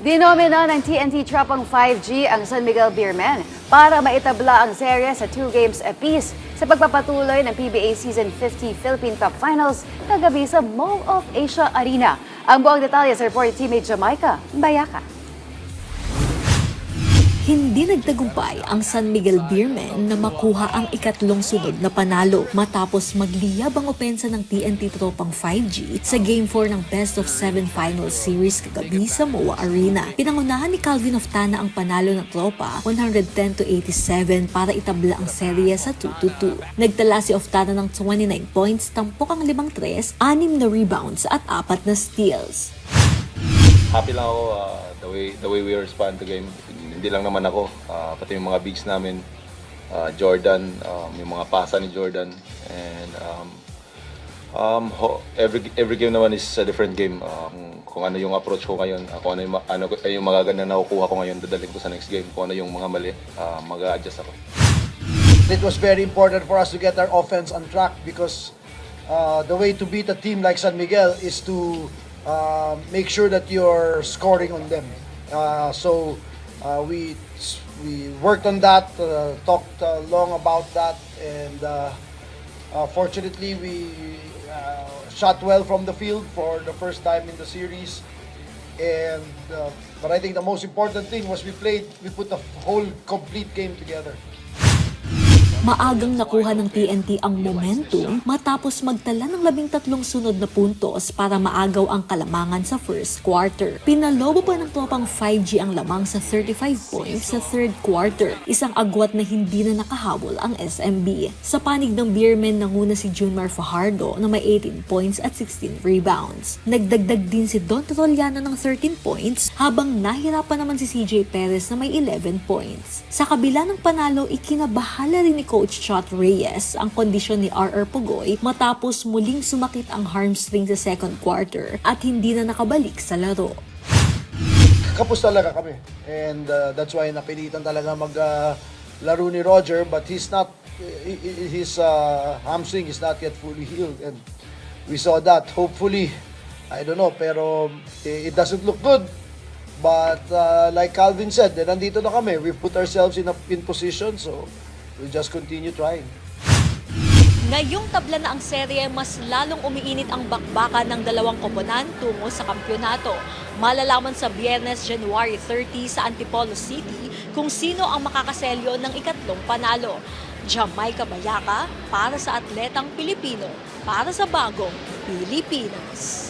Dinomina ng TNT Tropang 5G ang San Miguel Beermen para maitabla ang serye sa 2 games apiece sa pagpapatuloy ng PBA Season 50 Philippine Cup Finals kagabi sa Mall of Asia Arena. Ang buong detalye sa reporter teammate Jamaica Bayaka. Hindi nagtagumpay ang San Miguel Beermen na makuha ang ikatlong sunod na panalo matapos magliyab ang opensa ng TNT Tropang 5G sa Game 4 ng Best of 7 Finals Series kagabi sa MOA Arena. Pinangunahan ni Calvin Oftana ang panalo ng tropa 110-87 para itabla ang serye sa 2-2. Nagtala si Oftana ng 29 points, tampok ang 5-3, 6 na rebounds at 4 na steals. Happy lang ako the way we respond to game. Hindi lang naman ako, pati yung mga bigs namin, Jordan, yung mga pasa ni Jordan, and every game naman is a different game. Kung ano yung approach ko ngayon, kung ano yung magaganda na nakukuha ko ngayon, dadalhin ko sa next game. Kung ano yung mga mali, mag-a-adjust ako. It was very important for us to get our offense on track because the way to beat a team like San Miguel is to make sure that you're scoring on them. We worked on that, talked long about that, and fortunately we shot well from the field for the first time in the series. And but I think the most important thing was we put the whole complete game together. Maagang nakuha ng TNT ang momentum matapos magtala ng 13 sunod na puntos para maagaw ang kalamangan sa first quarter. Pinalobo pa ng Tropang 5G ang lamang sa 35 points sa third quarter, isang agwat na hindi na nakahabol ang SMB. Sa panig ng Beermen, nanguna si Junmar Fajardo na may 18 points at 16 rebounds. Nagdagdag din si Don Toroliano ng 13 points habang nahirapan naman si CJ Perez na may 11 points. Sa kabila ng panalo, ikinabahala rin ni Coach Chot Reyes ang kondisyon ni RR Pugoy matapos muling sumakit ang hamstring sa second quarter at hindi na nakabalik sa laro. Kapos talaga kami, and that's why napilitan talaga maglaro ni Roger, but his hamstring is not yet fully healed, and we saw that. Hopefully, I don't know, pero it doesn't look good. But like Calvin said, nandito na kami. We've put ourselves in position, so we'll just continue trying. Ngayong tabla na ang serye, mas lalong umiinit ang bakbakan ng dalawang koponan tungo sa kampyonato. Malalaman sa Biyernes, January 30 sa Antipolo City kung sino ang makakaselyo ng ikatlong panalo. Jamaica Bayaka para sa Atletang Pilipino, para sa Bagong Pilipinas.